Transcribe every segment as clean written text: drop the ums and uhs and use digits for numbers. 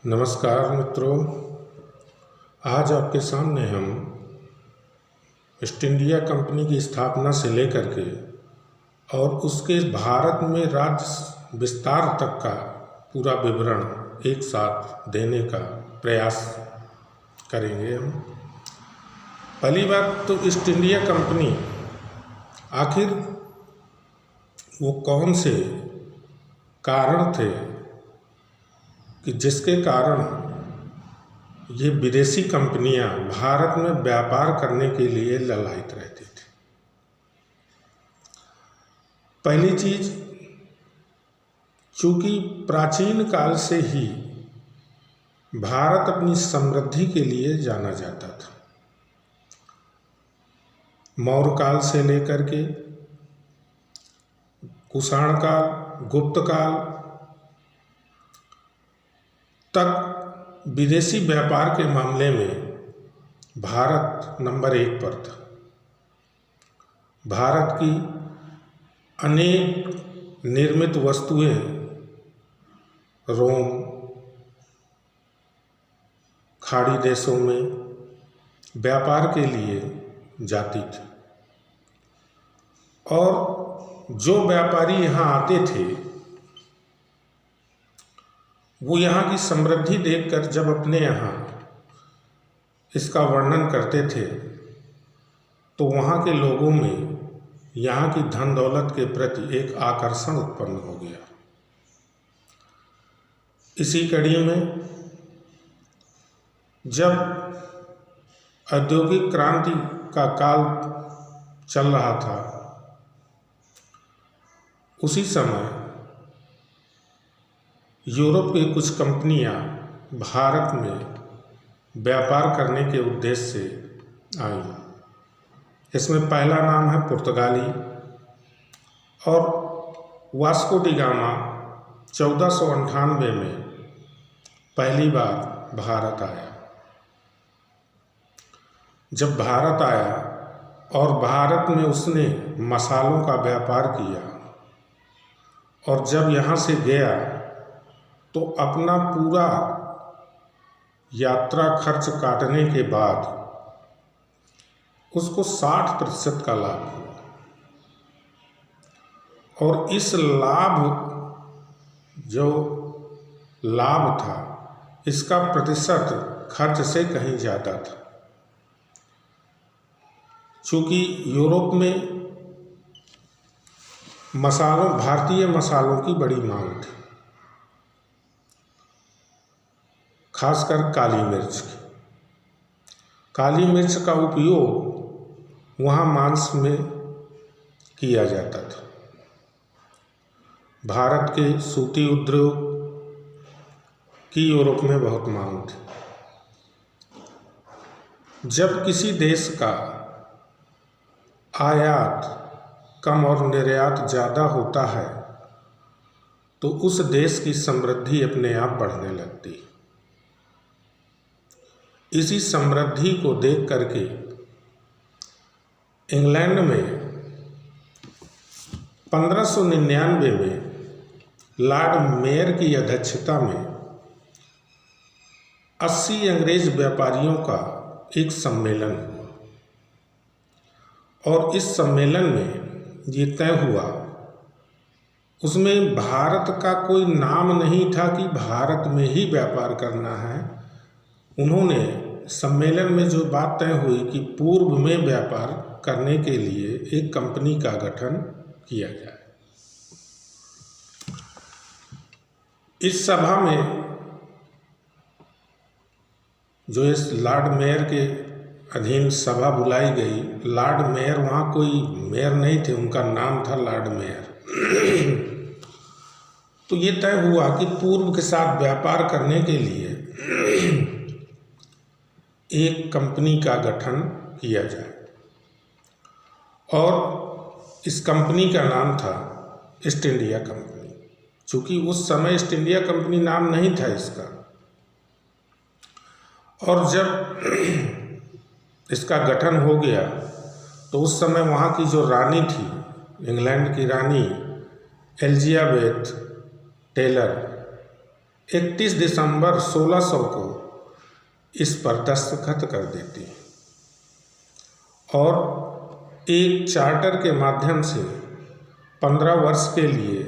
नमस्कार मित्रों, आज आपके सामने हम ईस्ट इंडिया कंपनी की स्थापना से लेकर के और उसके भारत में राज्य विस्तार तक का पूरा विवरण एक साथ देने का प्रयास करेंगे हम। पहली बात तो ईस्ट इंडिया कंपनी आखिर वो कौन से कारण थे कि जिसके कारण ये विदेशी कंपनियां भारत में व्यापार करने के लिए ललायित रहती थी। पहली चीज, चूंकि प्राचीन काल से ही भारत अपनी समृद्धि के लिए जाना जाता था। मौर्य काल से लेकर के कुषाण काल, गुप्त काल तक विदेशी व्यापार के मामले में भारत नंबर 1 पर था। भारत की अनेक निर्मित वस्तुएं रोम, खाड़ी देशों में व्यापार के लिए जाती थी और जो व्यापारी यहाँ आते थे वो यहाँ की समृद्धि देखकर जब अपने यहाँ इसका वर्णन करते थे तो वहाँ के लोगों में यहाँ की धन दौलत के प्रति एक आकर्षण उत्पन्न हो गया। इसी कड़ी में जब औद्योगिक क्रांति का काल चल रहा था, उसी समय यूरोप की कुछ कंपनियां भारत में व्यापार करने के उद्देश्य से आई। इसमें पहला नाम है पुर्तगाली और वास्को डी गामा 1498 में पहली बार भारत आया। जब भारत आया और भारत में उसने मसालों का व्यापार किया और जब यहाँ से गया तो अपना पूरा यात्रा खर्च काटने के बाद उसको 60% का लाभ हुआ और इस जो लाभ था इसका प्रतिशत खर्च से कहीं ज़्यादा था। चूँकि यूरोप में भारतीय मसालों की बड़ी मांग थी, खासकर काली मिर्च की। काली मिर्च का उपयोग वहाँ मांस में किया जाता था। भारत के सूती उद्योग की यूरोप में बहुत मांग थी। जब किसी देश का आयात कम और निर्यात ज़्यादा होता है तो उस देश की समृद्धि अपने आप बढ़ने लगती है। इसी समृद्धि को देख करके इंग्लैंड में 1599 में लॉर्ड मेयर की अध्यक्षता में 80 अंग्रेज व्यापारियों का एक सम्मेलन हुआ और इस सम्मेलन में ये तय हुआ, उसमें भारत का कोई नाम नहीं था कि भारत में ही व्यापार करना है। उन्होंने सम्मेलन में जो बात तय हुई कि पूर्व में व्यापार करने के लिए एक कंपनी का गठन किया जाए। इस सभा में जो इस लॉर्ड मेयर के अधीन सभा बुलाई गई, लॉर्ड मेयर वहाँ कोई मेयर नहीं थे, उनका नाम था लॉर्ड मेयर। तो ये तय हुआ कि पूर्व के साथ व्यापार करने के लिए एक कंपनी का गठन किया जाए और इस कंपनी का नाम था ईस्ट इंडिया कंपनी। चूँकि उस समय ईस्ट इंडिया कंपनी नाम नहीं था इसका, और जब इसका गठन हो गया तो उस समय वहाँ की जो रानी थी, इंग्लैंड की रानी एलिजाबेथ टेलर, 31 दिसंबर 1600 को इस पर दस्तखत कर देती और एक चार्टर के माध्यम से 15 वर्ष के लिए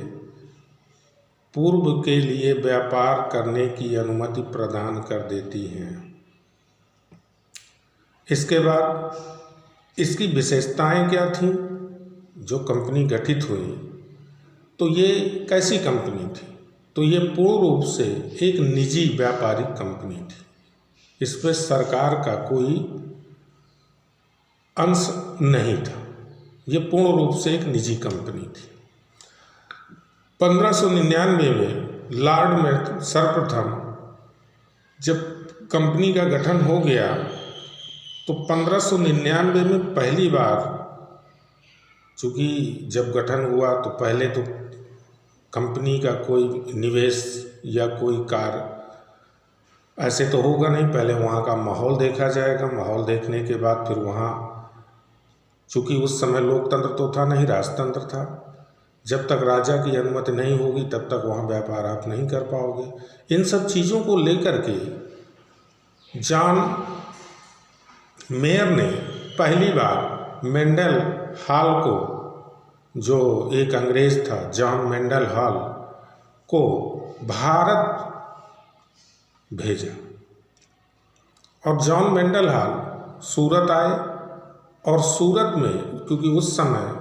पूर्व के लिए व्यापार करने की अनुमति प्रदान कर देती हैं। इसके बाद इसकी विशेषताएं क्या थीं? जो कंपनी गठित हुई तो ये कैसी कंपनी थी? तो ये पूर्ण रूप से एक निजी व्यापारिक कंपनी थी। इस पर सरकार का कोई अंश नहीं था। ये पूर्ण रूप से एक निजी कंपनी थी। 1599 में लॉर्ड में सर्वप्रथम जब कंपनी का गठन हो गया तो 1599 में पहली बार, चूँकि जब गठन हुआ तो पहले तो कंपनी का कोई निवेश या कोई कार्य ऐसे तो होगा नहीं। पहले वहाँ का माहौल देखा जाएगा। माहौल देखने के बाद फिर वहाँ, चूँकि उस समय लोकतंत्र तो था नहीं, राजतंत्र था। जब तक राजा की अनुमति नहीं होगी तब तक वहाँ व्यापार आप नहीं कर पाओगे। इन सब चीज़ों को लेकर के जॉन मेयर ने पहली बार मेंडल हॉल को, जो एक अंग्रेज था जॉन मेंडल हॉल, को भारत भेजा और जॉन मेंडल हॉल सूरत आए और सूरत में, क्योंकि उस समय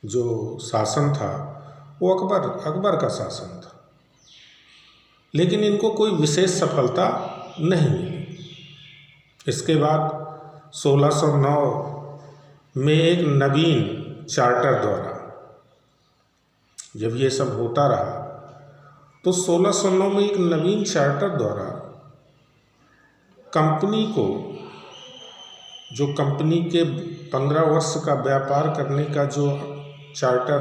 जो शासन था वो अकबर का शासन था, लेकिन इनको कोई विशेष सफलता नहीं मिली। इसके बाद 1609 में एक नवीन चार्टर द्वारा जब ये सब होता रहा तो 1609 में एक नवीन चार्टर द्वारा कंपनी को, जो कंपनी के 15 वर्ष का व्यापार करने का जो चार्टर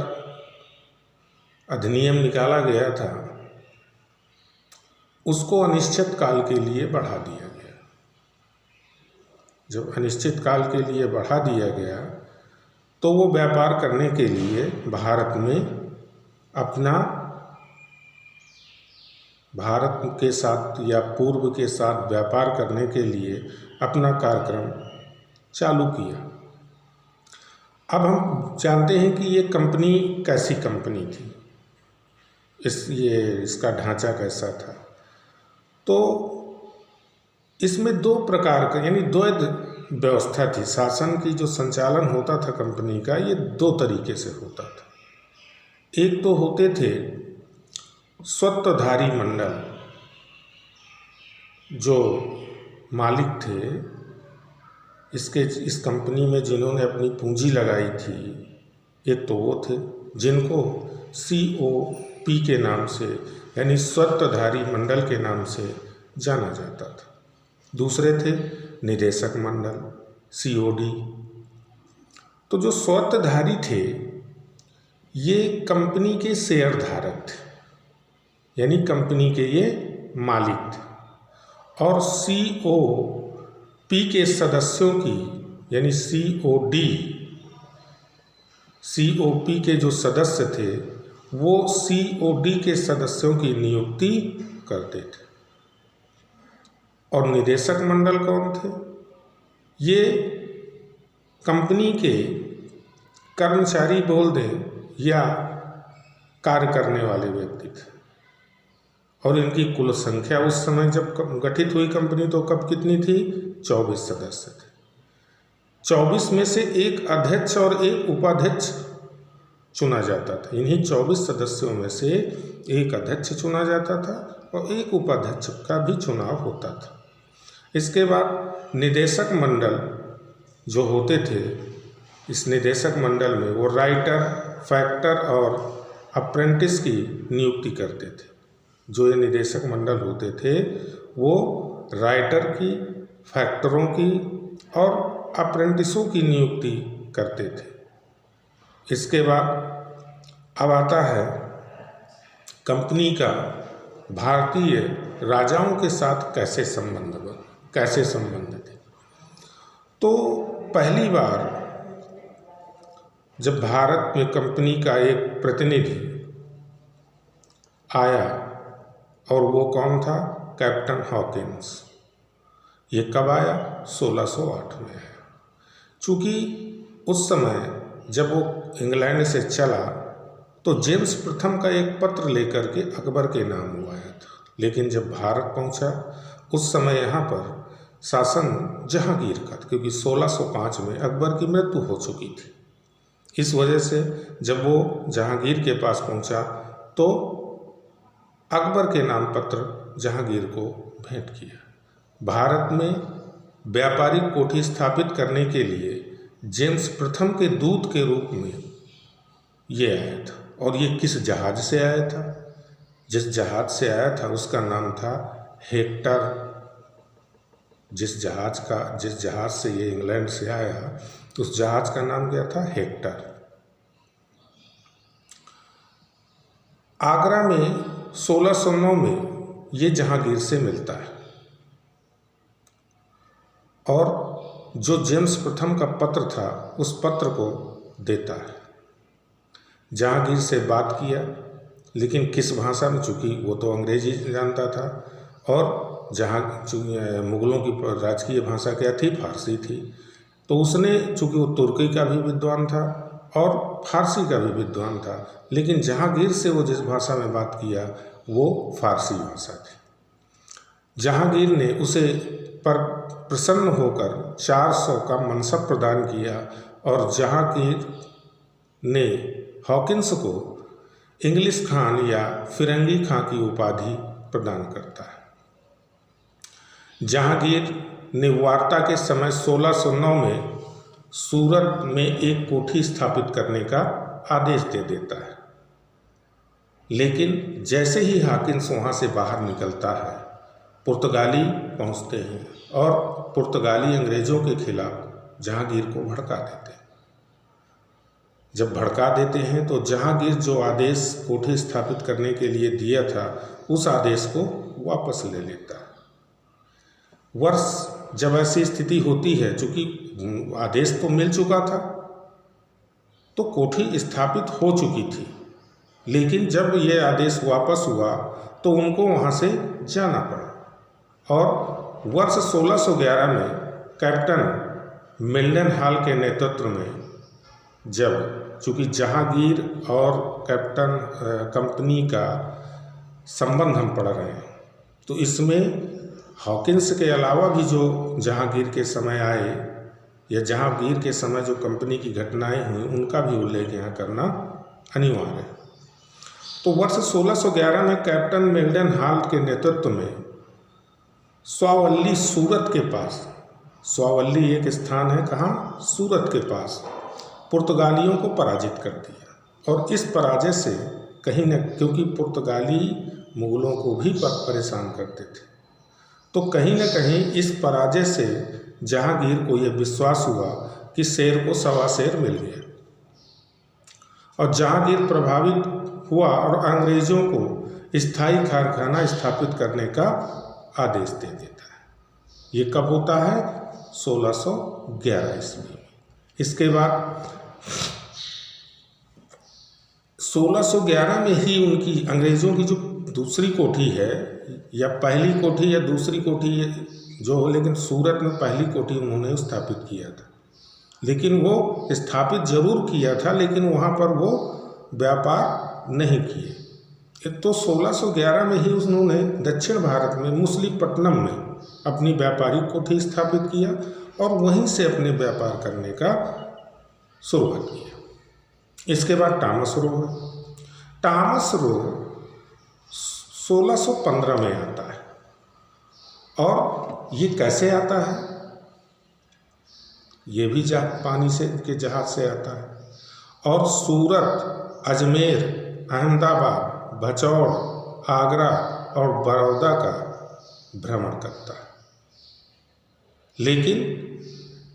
अधिनियम निकाला गया था, उसको अनिश्चित काल के लिए बढ़ा दिया गया। जब अनिश्चित काल के लिए बढ़ा दिया गया तो वो व्यापार करने के लिए भारत में अपना, भारत के साथ या पूर्व के साथ व्यापार करने के लिए अपना कार्यक्रम चालू किया। अब हम जानते हैं कि ये कंपनी कैसी कंपनी थी, इसका ढांचा कैसा था। तो इसमें दो प्रकार का, यानी द्वैध व्यवस्था थी। शासन की जो संचालन होता था कंपनी का, ये दो तरीके से होता था। एक तो होते थे स्वत्वधारी मंडल, जो मालिक थे इस कंपनी में, जिन्होंने अपनी पूंजी लगाई थी। एक तो वो थे जिनको COP के नाम से, यानी स्वत्वधारी मंडल के नाम से जाना जाता था। दूसरे थे निदेशक मंडल, COD। तो जो स्वत्वधारी थे ये कंपनी के शेयर धारक थे, यानी कंपनी के ये मालिक थे। और COP के सदस्यों की, यानी COP के जो सदस्य थे वो COD के सदस्यों की नियुक्ति करते थे। और निदेशक मंडल कौन थे? ये कंपनी के कर्मचारी बोल दें या कार्य करने वाले व्यक्ति थे। और इनकी कुल संख्या उस समय जब गठित हुई कंपनी तो कब कितनी थी? 24 सदस्य थे। 24 में से एक अध्यक्ष और एक उपाध्यक्ष चुना जाता था। इन्हीं 24 सदस्यों में से एक अध्यक्ष चुना जाता था और एक उपाध्यक्ष का भी चुनाव होता था। इसके बाद निदेशक मंडल जो होते थे, इस निदेशक मंडल में वो राइटर, फैक्टर और अप्रेंटिस की नियुक्ति करते थे। जो ये निदेशक मंडल होते थे वो राइटर की, फैक्टरों की और अप्रेंटिसों की नियुक्ति करते थे। इसके बाद अब आता है कंपनी का भारतीय राजाओं के साथ कैसे संबंध थे। तो पहली बार जब भारत में कंपनी का एक प्रतिनिधि आया और वो कौन था? Captain Hawkins. ये कब आया? 1608 में आया। चूँकि उस समय जब वो इंग्लैंड से चला तो जेम्स प्रथम का एक पत्र लेकर के अकबर के नाम हुआ आया था, लेकिन जब भारत पहुंचा उस समय यहाँ पर शासन जहांगीर का था, क्योंकि 1605 में अकबर की मृत्यु हो चुकी थी। इस वजह से जब वो जहांगीर के पास पहुंचा तो अकबर के नाम पत्र जहांगीर को भेंट किया। भारत में व्यापारिक कोठी स्थापित करने के लिए जेम्स प्रथम के दूत के रूप में ये आया था। और ये किस जहाज से आया था? जिस जहाज से आया था उसका नाम था हेक्टर। जिस जहाज से ये इंग्लैंड से आया उस जहाज का नाम क्या था? हेक्टर। आगरा में 1609 में ये जहांगीर से मिलता है और जो जेम्स प्रथम का पत्र था उस पत्र को देता है। जहांगीर से बात किया, लेकिन किस भाषा में? चूँकि वो तो अंग्रेजी जानता था और मुग़लों की राजकीय भाषा क्या थी? फारसी थी। तो उसने, चूँकि वो तुर्की का भी विद्वान था और फारसी का भी विद्वान था, लेकिन जहांगीर से वो जिस भाषा में बात किया वो फारसी भाषा थी। जहांगीर ने उसे पर प्रसन्न होकर 400 का मनसब प्रदान किया और जहांगीर ने हॉकिंस को इंग्लिश खान या फिरंगी खां की उपाधि प्रदान करता है। जहांगीर ने वार्ता के समय 1609 में सूरत में एक कोठी स्थापित करने का आदेश दे देता है, लेकिन जैसे ही हॉकिंस वहाँ से बाहर निकलता है पुर्तगाली पहुँचते हैं और पुर्तगाली अंग्रेज़ों के खिलाफ जहांगीर को भड़का देते हैं। जब भड़का देते हैं तो जहांगीर जो आदेश कोठी स्थापित करने के लिए दिया था उस आदेश को वापस ले लेता है। वर्ष जब ऐसी स्थिति होती है, चूँकि आदेश तो मिल चुका था तो कोठी स्थापित हो चुकी थी, लेकिन जब ये आदेश वापस हुआ तो उनको वहाँ से जाना पड़ा। और वर्ष 1611 में कैप्टन मिल्डनहॉल के नेतृत्व में, जब चूँकि जहांगीर और कैप्टन कंपनी का संबंध हम पढ़ रहे हैं, तो इसमें हॉकिंस के अलावा भी जो जहांगीर के समय आए या जहांगीर के समय जो कंपनी की घटनाएं हुई उनका भी उल्लेख यहाँ करना अनिवार्य है। तो वर्ष 1611 में कैप्टन मिल्डनहॉल के नेतृत्व में स्वावल्ली सूरत के पास, स्वावल्ली एक स्थान है कहाँ? सूरत के पास, पुर्तगालियों को पराजित कर दिया। और इस पराजय से कहीं न, क्योंकि पुर्तगाली मुग़लों को भी परेशान करते थे, तो कहीं न कहीं इस पराजय से जहांगीर को यह विश्वास हुआ कि शेर को सवा शेर मिल गया और जहांगीर प्रभावित हुआ और अंग्रेज़ों को स्थायी कारखाना स्थापित करने का आदेश दे देता है। ये कब होता है? 1611 ईस्वी में। इसके बाद 1611 में ही उनकी अंग्रेज़ों की जो दूसरी कोठी है, या पहली कोठी या दूसरी कोठी जो हो, लेकिन सूरत में पहली कोठी उन्होंने स्थापित किया था। लेकिन वो स्थापित जरूर किया था, लेकिन वहाँ पर वो व्यापार नहीं किए। तो 1611 में ही उन्होंने दक्षिण भारत में मुसलीपट्टनम में अपनी व्यापारिक कोठी स्थापित किया और वहीं से अपने व्यापार करने का शुरुआत किया। इसके बाद टॉमस रो है। टॉमस रो 1615 में आता है और ये कैसे आता है? ये भी पानी से के जहाज से आता है और सूरत, अजमेर, अहमदाबाद, भचौड़, आगरा और बड़ौदा का भ्रमण करता है। लेकिन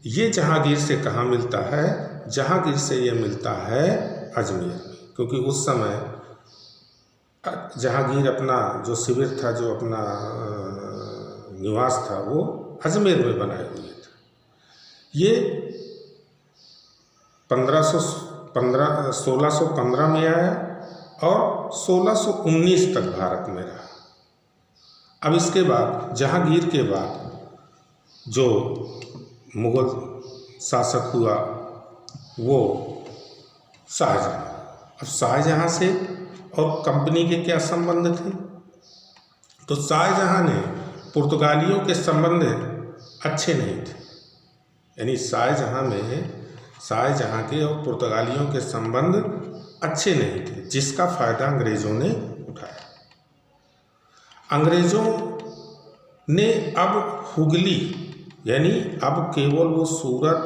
ये जहांगीर से कहाँ मिलता है? जहांगीर से ये मिलता है अजमेर में, क्योंकि उस समय जहांगीर अपना जो शिविर था, जो अपना निवास था, वो अजमेर में बनाए हुए था। ये 1615 में आया और 1619 तक भारत में रहा। अब इसके बाद जहांगीर के बाद जो मुगल शासक हुआ वो शाहजहां। अब शाहजहां से और कंपनी के क्या संबंध थे? तो शाहजहां ने पुर्तगालियों के संबंध अच्छे नहीं थे, यानी शाहजहां के और पुर्तगालियों के संबंध अच्छे नहीं थे, जिसका फायदा अंग्रेजों ने उठाया। अंग्रेजों ने अब हुगली, यानी अब केवल वो सूरत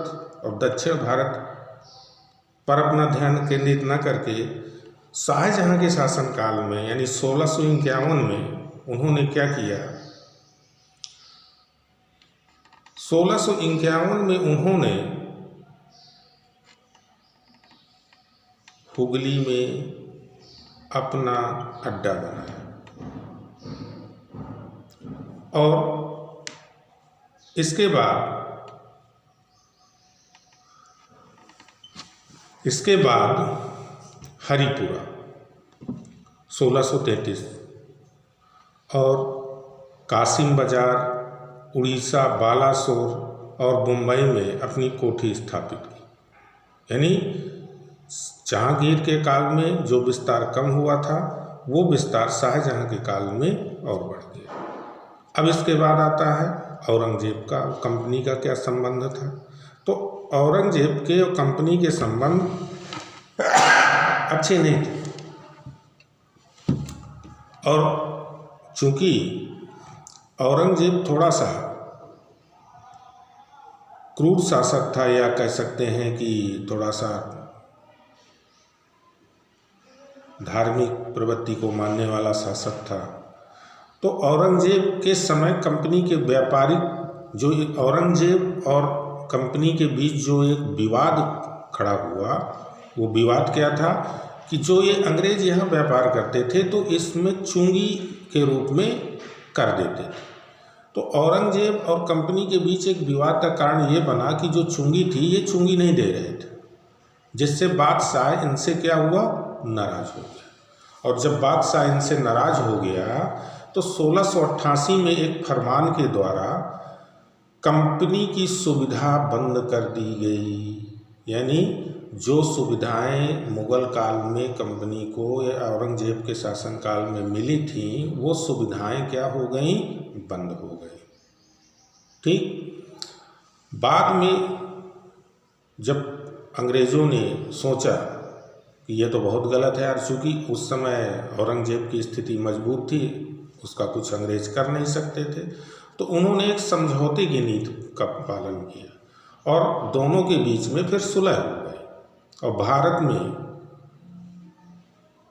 और दक्षिण भारत पर अपना ध्यान केंद्रित न करके शाहजहां के शासनकाल में यानी 1651 में उन्होंने क्या किया? 1651 में उन्होंने हुगली में अपना अड्डा बनाया और इसके बाद हरिपुरा 1633 और कासिम बाजार, उड़ीसा, बालासोर और मुंबई में अपनी कोठी स्थापित की। यानी जहांगीर के काल में जो विस्तार कम हुआ था वो विस्तार शाहजहां के काल में और बढ़ गया। अब इसके बाद आता है औरंगजेब का कंपनी का क्या संबंध था? तो औरंगजेब के और कंपनी के संबंध अच्छे नहीं थे और चूंकि औरंगजेब थोड़ा सा क्रूर शासक था, या कह सकते हैं कि थोड़ा सा धार्मिक प्रवृत्ति को मानने वाला शासक था, तो औरंगजेब के समय कंपनी के व्यापारिक जो औरंगजेब और कंपनी के बीच जो एक विवाद खड़ा हुआ, वो विवाद क्या था कि जो ये अंग्रेज यहाँ व्यापार करते थे तो इसमें चुंगी के रूप में कर देते थे। तो औरंगजेब और कंपनी के बीच एक विवाद का कारण ये बना कि जो चुंगी थी ये चुंगी नहीं दे रहे थे, जिससे बादशाह इनसे क्या हुआ? नाराज हो गया। और जब बादशाह इनसे नाराज हो गया तो 1688 में एक फरमान के द्वारा कंपनी की सुविधा बंद कर दी गई। यानी जो सुविधाएं मुगल काल में कंपनी को या औरंगजेब के शासनकाल में मिली थी वो सुविधाएं क्या हो गई? बंद हो गई। ठीक। बाद में जब अंग्रेज़ों ने सोचा कि ये तो बहुत गलत है यार, चूँकि उस समय औरंगजेब की स्थिति मजबूत थी, उसका कुछ अंग्रेज कर नहीं सकते थे, तो उन्होंने एक समझौते की नीति का पालन किया और दोनों के बीच में फिर सुलह हो गई। और भारत में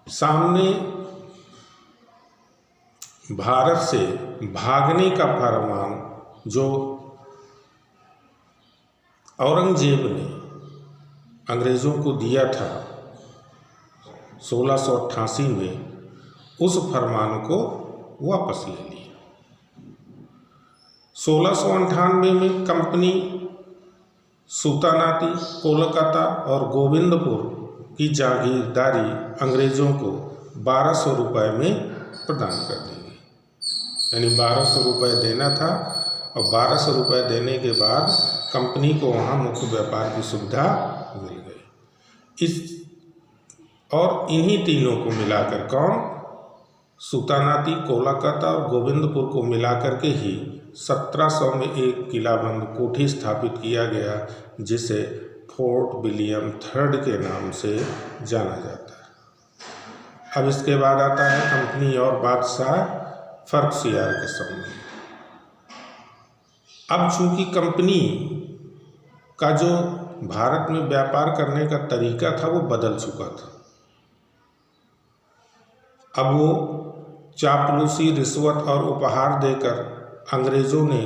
सामने भारत से भागने का फरमान जो औरंगजेब ने अंग्रेज़ों को दिया था 1688 में, उस फरमान को वापस ले लिया। 1698 में कंपनी सुल्तानाती, कोलकाता और गोविंदपुर की जागीरदारी अंग्रेज़ों को 1200 रुपये में प्रदान कर दी गई। यानी 1200 रुपये देना था और 1200 रुपये देने के बाद कंपनी को वहाँ मुक्त व्यापार की सुविधा मिल गई। और इन्हीं तीनों को मिलाकर कौन? सुल्तानाती, कोलकाता और गोविंदपुर को मिलाकर के ही 1700 में एक किलाबंद कोठी स्थापित किया गया, जिसे फोर्ट विलियम III के नाम से जाना जाता है। अब इसके बाद आता है कंपनी और बादशाह फर्रुखसियार के संबंध। अब चूंकि कंपनी का जो भारत में व्यापार करने का तरीका था वो बदल चुका था। अब वो चापलूसी, रिश्वत और उपहार देकर अंग्रेज़ों ने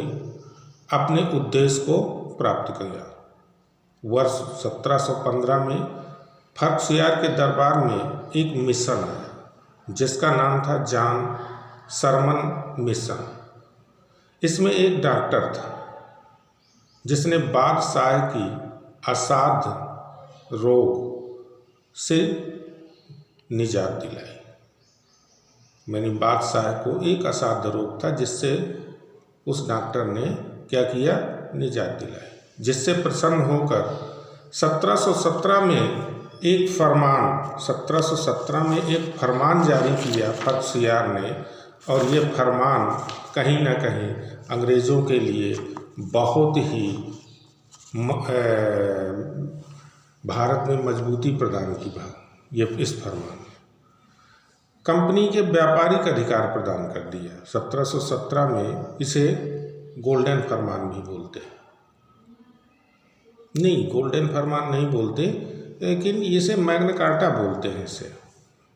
अपने उद्देश्य को प्राप्त किया। वर्ष 1715 में फर्रुखसियार के दरबार में एक मिशन आया जिसका नाम था जॉन सरमन मिशन। इसमें एक डॉक्टर था जिसने बादशाह की असाध्य रोग से निजात दिलाई। यानी बादशाह को एक असाध्य रोग था, जिससे उस डॉक्टर ने क्या किया, निजात दिलाई, जिससे प्रसन्न होकर 1717 में एक फरमान जारी किया फ़र्रुखसियार ने। और ये फरमान कहीं ना कहीं अंग्रेज़ों के लिए बहुत ही भारत में मजबूती प्रदान की बात। ये इस फरमान कंपनी के व्यापारिक अधिकार प्रदान कर दिया। 1717 में इसे गोल्डन फरमान भी बोलते हैं, नहीं गोल्डन फरमान नहीं बोलते, लेकिन इसे मैग्ना कार्टा बोलते हैं। इसे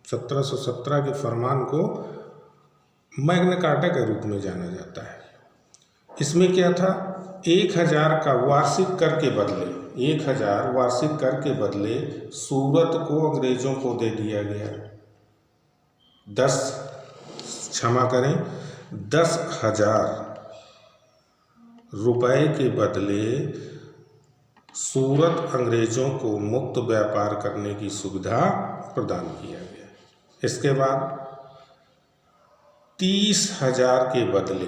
1717 के फरमान को मैग्ना कार्टा के रूप में जाना जाता है। इसमें क्या था, 1000 का वार्षिक कर के बदले 1000 वार्षिक कर के बदले सूरत को अंग्रेजों को दे दिया गया। 10,000 रुपए के बदले सूरत अंग्रेजों को मुक्त व्यापार करने की सुविधा प्रदान किया गया। इसके बाद 30,000 के बदले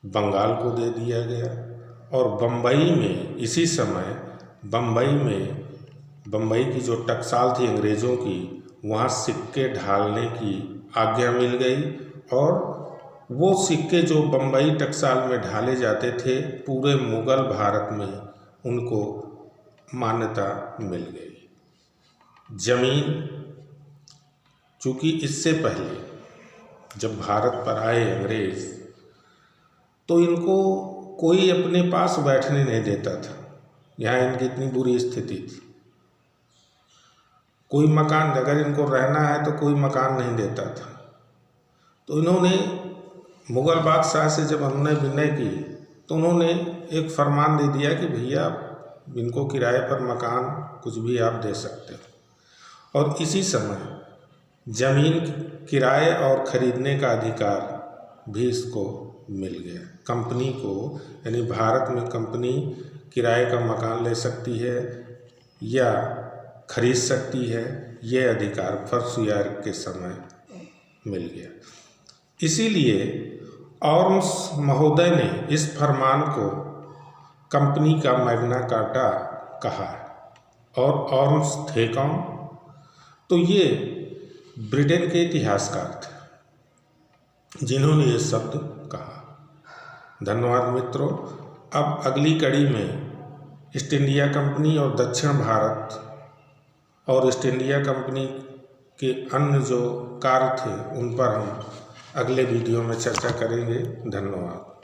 बंगाल को दे दिया गया। और बम्बई में इसी समय बम्बई की जो टकसाल थी अंग्रेज़ों की, वहाँ सिक्के ढालने की आज्ञा मिल गई। और वो सिक्के जो बम्बई टकसाल में ढाले जाते थे, पूरे मुग़ल भारत में उनको मान्यता मिल गई। ज़मीन, चूँकि इससे पहले जब भारत पर आए अंग्रेज़, तो इनको कोई अपने पास बैठने नहीं देता था। यहाँ इनकी इतनी बुरी स्थिति थी, कोई मकान, अगर इनको रहना है तो कोई मकान नहीं देता था। तो इन्होंने मुग़ल बादशाह से जब हमने विनय की, तो उन्होंने एक फरमान दे दिया कि भैया इनको किराए पर मकान कुछ भी आप दे सकते हो। और इसी समय ज़मीन किराए और ख़रीदने का अधिकार भी इसको मिल गया। कंपनी को, यानी भारत में कंपनी किराए का मकान ले सकती है या खरीद सकती है, ये अधिकार फ़र्रुखसियार के समय मिल गया। इसीलिए ऑर्म्स महोदय ने इस फरमान को कंपनी का मैग्ना कार्टा कहा है। और ऑर्म्स थे कौन? तो ये ब्रिटेन के इतिहासकार थे जिन्होंने ये शब्द कहा। धन्यवाद मित्रों। अब अगली कड़ी में ईस्ट इंडिया कंपनी और दक्षिण भारत और ईस्ट इंडिया कंपनी के अन्य जो कार्य थे, उन पर हम अगले वीडियो में चर्चा करेंगे। धन्यवाद।